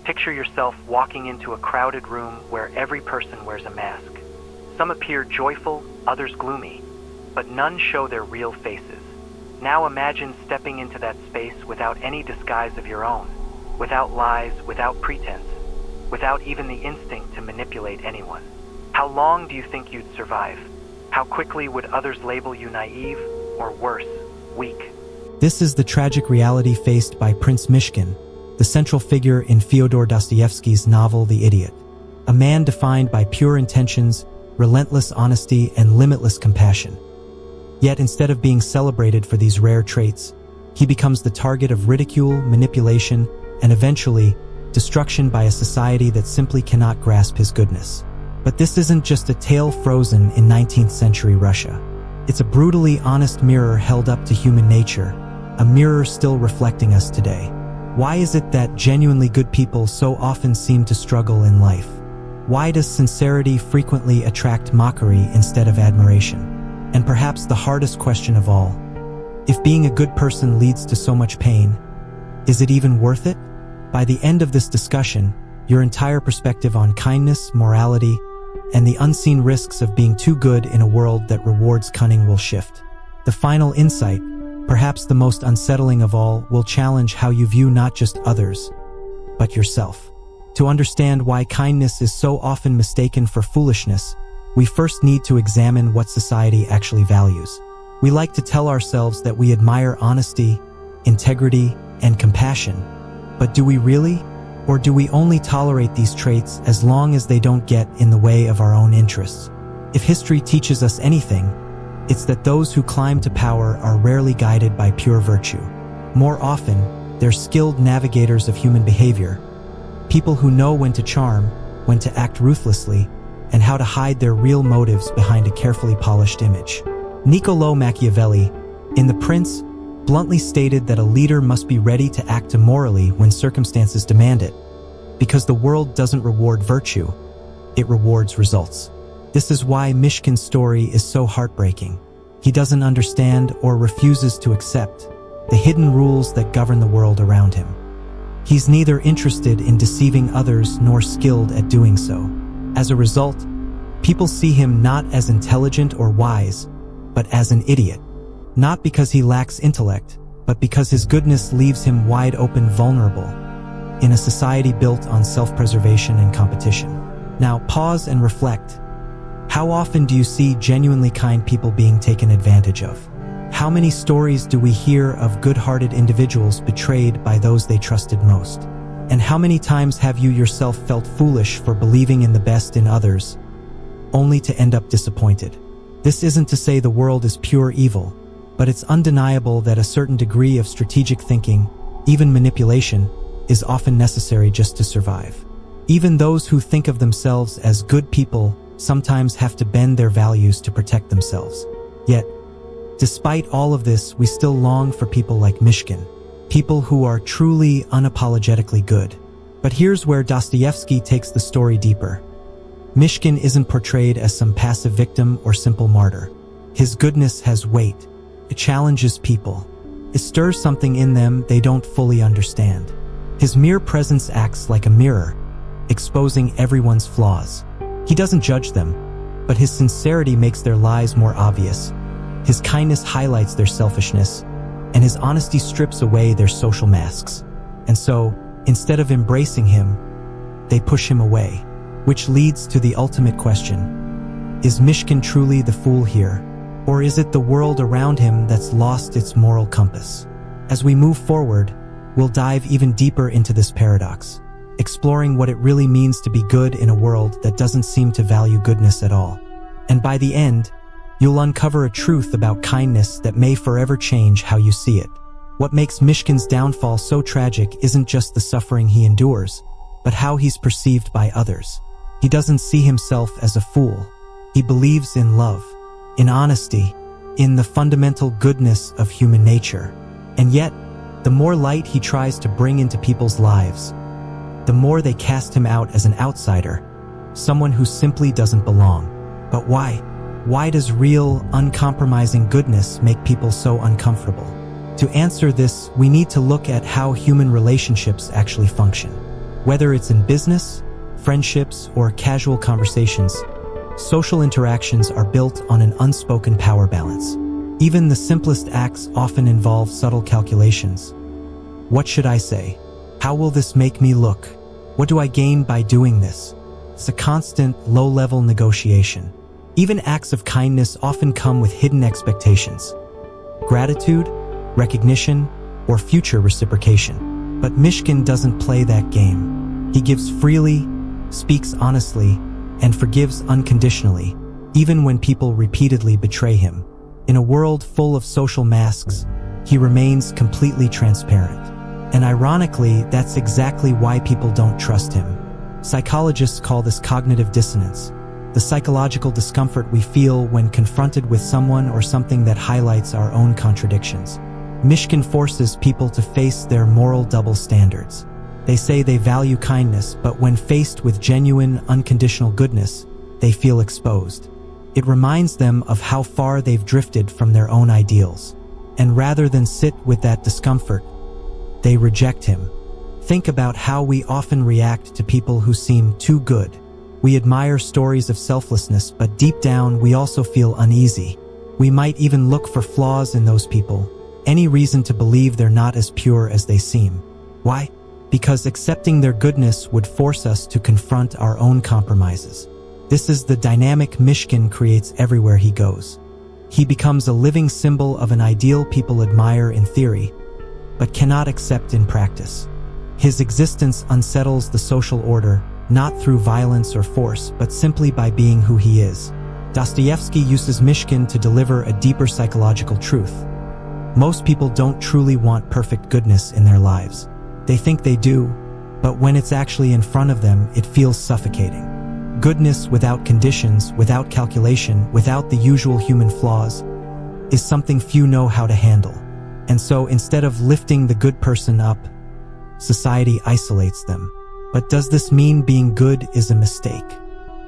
Picture yourself walking into a crowded room where every person wears a mask. Some appear joyful, others gloomy, but none show their real faces. Now imagine stepping into that space without any disguise of your own, without lies, without pretense, without even the instinct to manipulate anyone. How long do you think you'd survive? How quickly would others label you naive, or worse, weak? This is the tragic reality faced by Prince Mishkin, the central figure in Fyodor Dostoevsky's novel The Idiot. A man defined by pure intentions, relentless honesty, and limitless compassion. Yet instead of being celebrated for these rare traits, he becomes the target of ridicule, manipulation, and eventually, destruction by a society that simply cannot grasp his goodness. But this isn't just a tale frozen in 19th century Russia. It's a brutally honest mirror held up to human nature, a mirror still reflecting us today. Why is it that genuinely good people so often seem to struggle in life? Why does sincerity frequently attract mockery instead of admiration? And perhaps the hardest question of all, if being a good person leads to so much pain, is it even worth it? By the end of this discussion, your entire perspective on kindness, morality, and the unseen risks of being too good in a world that rewards cunning will shift. The final insight, perhaps the most unsettling of all, will challenge how you view not just others, but yourself. To understand why kindness is so often mistaken for foolishness, we first need to examine what society actually values. We like to tell ourselves that we admire honesty, integrity, and compassion. But do we really? Or do we only tolerate these traits as long as they don't get in the way of our own interests? If history teaches us anything, it's that those who climb to power are rarely guided by pure virtue. More often, they're skilled navigators of human behavior, people who know when to charm, when to act ruthlessly, and how to hide their real motives behind a carefully polished image. Niccolò Machiavelli, in The Prince, bluntly stated that a leader must be ready to act immorally when circumstances demand it, because the world doesn't reward virtue, it rewards results. This is why Mishkin's story is so heartbreaking. He doesn't understand or refuses to accept the hidden rules that govern the world around him. He's neither interested in deceiving others nor skilled at doing so. As a result, people see him not as intelligent or wise, but as an idiot. Not because he lacks intellect, but because his goodness leaves him wide open vulnerable in a society built on self-preservation and competition. Now pause and reflect. How often do you see genuinely kind people being taken advantage of? How many stories do we hear of good-hearted individuals betrayed by those they trusted most? And how many times have you yourself felt foolish for believing in the best in others, only to end up disappointed? This isn't to say the world is pure evil, but it's undeniable that a certain degree of strategic thinking, even manipulation, is often necessary just to survive. Even those who think of themselves as good people sometimes have to bend their values to protect themselves. Yet, despite all of this, we still long for people like Mishkin, people who are truly unapologetically good. But here's where Dostoevsky takes the story deeper. Mishkin isn't portrayed as some passive victim or simple martyr. His goodness has weight. It challenges people. It stirs something in them they don't fully understand. His mere presence acts like a mirror, exposing everyone's flaws. He doesn't judge them, but his sincerity makes their lies more obvious. His kindness highlights their selfishness, and his honesty strips away their social masks. And so, instead of embracing him, they push him away. Which leads to the ultimate question. Is Mishkin truly the fool here? Or is it the world around him that's lost its moral compass? As we move forward, we'll dive even deeper into this paradox, exploring what it really means to be good in a world that doesn't seem to value goodness at all. And by the end, you'll uncover a truth about kindness that may forever change how you see it. What makes Mishkin's downfall so tragic isn't just the suffering he endures, but how he's perceived by others. He doesn't see himself as a fool. He believes in love, in honesty, in the fundamental goodness of human nature. And yet, the more light he tries to bring into people's lives, the more they cast him out as an outsider, someone who simply doesn't belong. But why? Why does real, uncompromising goodness make people so uncomfortable? To answer this, we need to look at how human relationships actually function. Whether it's in business, friendships, or casual conversations, social interactions are built on an unspoken power balance. Even the simplest acts often involve subtle calculations. What should I say? How will this make me look? What do I gain by doing this? It's a constant, low-level negotiation. Even acts of kindness often come with hidden expectations. Gratitude, recognition, or future reciprocation. But Mishkin doesn't play that game. He gives freely, speaks honestly, and forgives unconditionally, even when people repeatedly betray him. In a world full of social masks, he remains completely transparent. And ironically, that's exactly why people don't trust him. Psychologists call this cognitive dissonance, the psychological discomfort we feel when confronted with someone or something that highlights our own contradictions. Mishkin forces people to face their moral double standards. They say they value kindness, but when faced with genuine, unconditional goodness, they feel exposed. It reminds them of how far they've drifted from their own ideals. And rather than sit with that discomfort, they reject him. Think about how we often react to people who seem too good. We admire stories of selflessness, but deep down we also feel uneasy. We might even look for flaws in those people, any reason to believe they're not as pure as they seem. Why? Because accepting their goodness would force us to confront our own compromises. This is the dynamic Mishkin creates everywhere he goes. He becomes a living symbol of an ideal people admire in theory, but cannot accept in practice. His existence unsettles the social order, not through violence or force, but simply by being who he is. Dostoevsky uses Mishkin to deliver a deeper psychological truth. Most people don't truly want perfect goodness in their lives. They think they do, but when it's actually in front of them, it feels suffocating. Goodness without conditions, without calculation, without the usual human flaws, is something few know how to handle. And so instead of lifting the good person up, society isolates them. But does this mean being good is a mistake?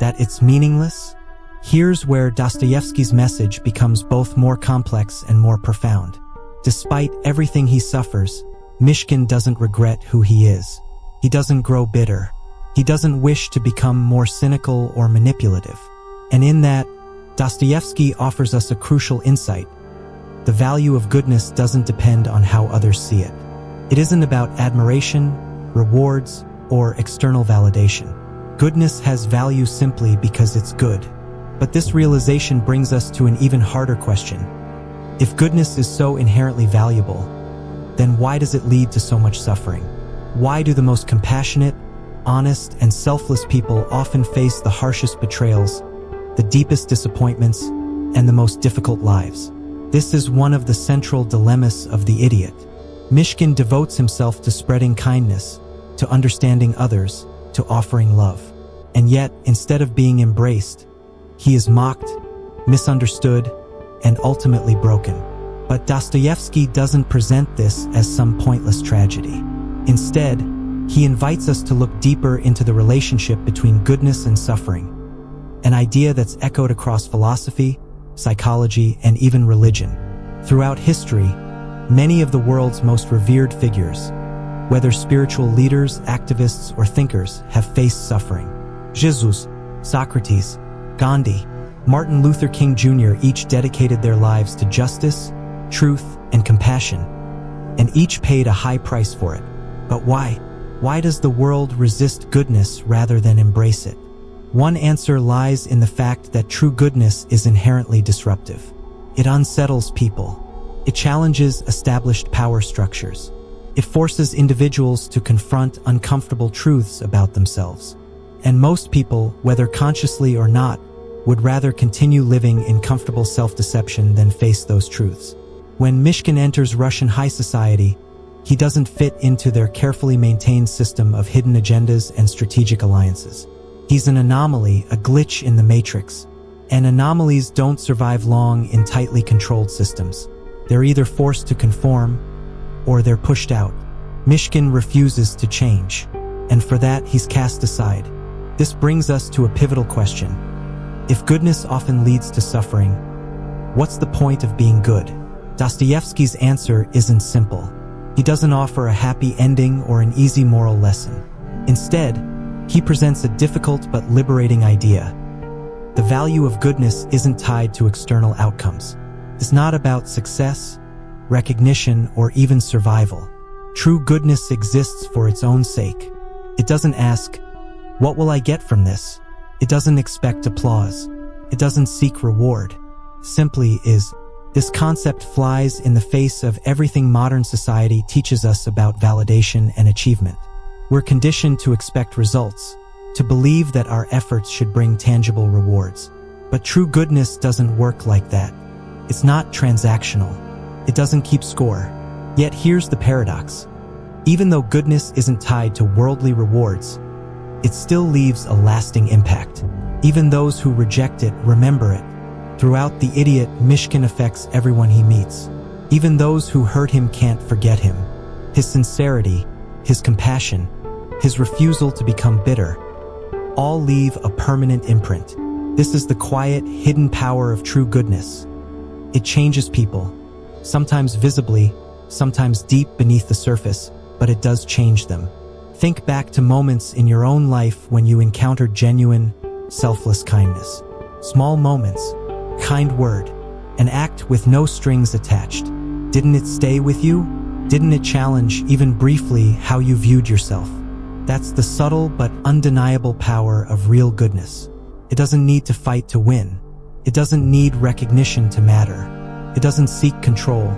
That it's meaningless? Here's where Dostoevsky's message becomes both more complex and more profound. Despite everything he suffers, Mishkin doesn't regret who he is. He doesn't grow bitter. He doesn't wish to become more cynical or manipulative. And in that, Dostoevsky offers us a crucial insight. The value of goodness doesn't depend on how others see it. It isn't about admiration, rewards, or external validation. Goodness has value simply because it's good. But this realization brings us to an even harder question. If goodness is so inherently valuable, then why does it lead to so much suffering? Why do the most compassionate, honest, and selfless people often face the harshest betrayals, the deepest disappointments, and the most difficult lives? This is one of the central dilemmas of the idiot. Mishkin devotes himself to spreading kindness, to understanding others, to offering love. And yet, instead of being embraced, he is mocked, misunderstood, and ultimately broken. But Dostoevsky doesn't present this as some pointless tragedy. Instead, he invites us to look deeper into the relationship between goodness and suffering, an idea that's echoed across philosophy, psychology, and even religion. Throughout history, many of the world's most revered figures, whether spiritual leaders, activists, or thinkers, have faced suffering. Jesus, Socrates, Gandhi, Martin Luther King Jr. each dedicated their lives to justice, truth, and compassion, and each paid a high price for it. But why? Why does the world resist goodness rather than embrace it? One answer lies in the fact that true goodness is inherently disruptive. It unsettles people. It challenges established power structures. It forces individuals to confront uncomfortable truths about themselves. And most people, whether consciously or not, would rather continue living in comfortable self-deception than face those truths. When Mishkin enters Russian high society, he doesn't fit into their carefully maintained system of hidden agendas and strategic alliances. He's an anomaly, a glitch in the matrix. And anomalies don't survive long in tightly controlled systems. They're either forced to conform, or they're pushed out. Mishkin refuses to change, and for that he's cast aside. This brings us to a pivotal question. If goodness often leads to suffering, what's the point of being good? Dostoevsky's answer isn't simple. He doesn't offer a happy ending or an easy moral lesson. Instead, he presents a difficult but liberating idea. The value of goodness isn't tied to external outcomes. It's not about success, recognition, or even survival. True goodness exists for its own sake. It doesn't ask, "What will I get from this?" It doesn't expect applause. It doesn't seek reward. Simply is. This concept flies in the face of everything modern society teaches us about validation and achievement. We're conditioned to expect results, to believe that our efforts should bring tangible rewards. But true goodness doesn't work like that. It's not transactional. It doesn't keep score. Yet here's the paradox. Even though goodness isn't tied to worldly rewards, it still leaves a lasting impact. Even those who reject it remember it. Throughout The Idiot, Mishkin affects everyone he meets. Even those who hurt him can't forget him. His sincerity, his compassion, his refusal to become bitter, all leave a permanent imprint. This is the quiet, hidden power of true goodness. It changes people, sometimes visibly, sometimes deep beneath the surface, but it does change them. Think back to moments in your own life when you encountered genuine, selfless kindness. Small moments, kind word, an act with no strings attached. Didn't it stay with you? Didn't it challenge, even briefly, how you viewed yourself? That's the subtle but undeniable power of real goodness. It doesn't need to fight to win. It doesn't need recognition to matter. It doesn't seek control.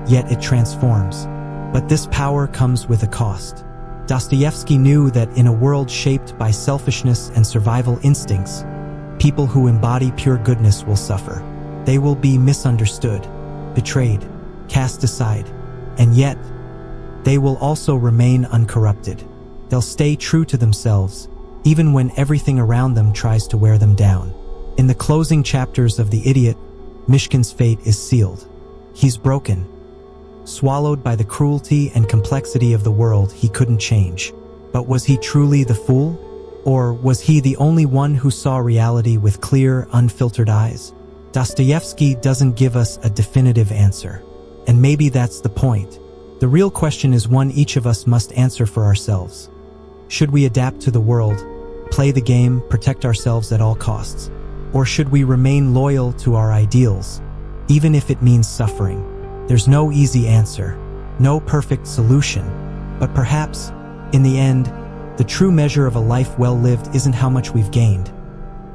Yet it transforms. But this power comes with a cost. Dostoevsky knew that in a world shaped by selfishness and survival instincts, people who embody pure goodness will suffer. They will be misunderstood, betrayed, cast aside, and yet, they will also remain uncorrupted. They'll stay true to themselves, even when everything around them tries to wear them down. In the closing chapters of The Idiot, Mishkin's fate is sealed. He's broken, swallowed by the cruelty and complexity of the world he couldn't change. But was he truly the fool? Or was he the only one who saw reality with clear, unfiltered eyes? Dostoevsky doesn't give us a definitive answer. And maybe that's the point. The real question is one each of us must answer for ourselves. Should we adapt to the world, play the game, protect ourselves at all costs? Or should we remain loyal to our ideals, even if it means suffering? There's no easy answer, no perfect solution, but perhaps, in the end, the true measure of a life well lived isn't how much we've gained,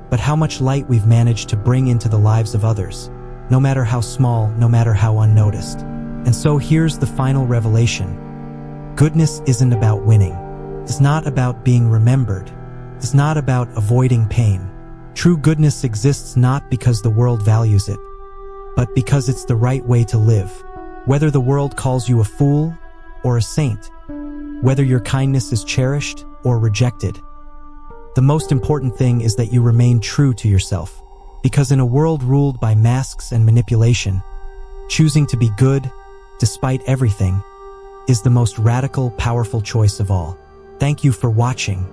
but how much light we've managed to bring into the lives of others, no matter how small, no matter how unnoticed. And so here's the final revelation. Goodness isn't about winning. It's not about being remembered. It's not about avoiding pain. True goodness exists not because the world values it, but because it's the right way to live. Whether the world calls you a fool or a saint, whether your kindness is cherished or rejected, the most important thing is that you remain true to yourself. Because in a world ruled by masks and manipulation, choosing to be good, despite everything, is the most radical, powerful choice of all. Thank you for watching.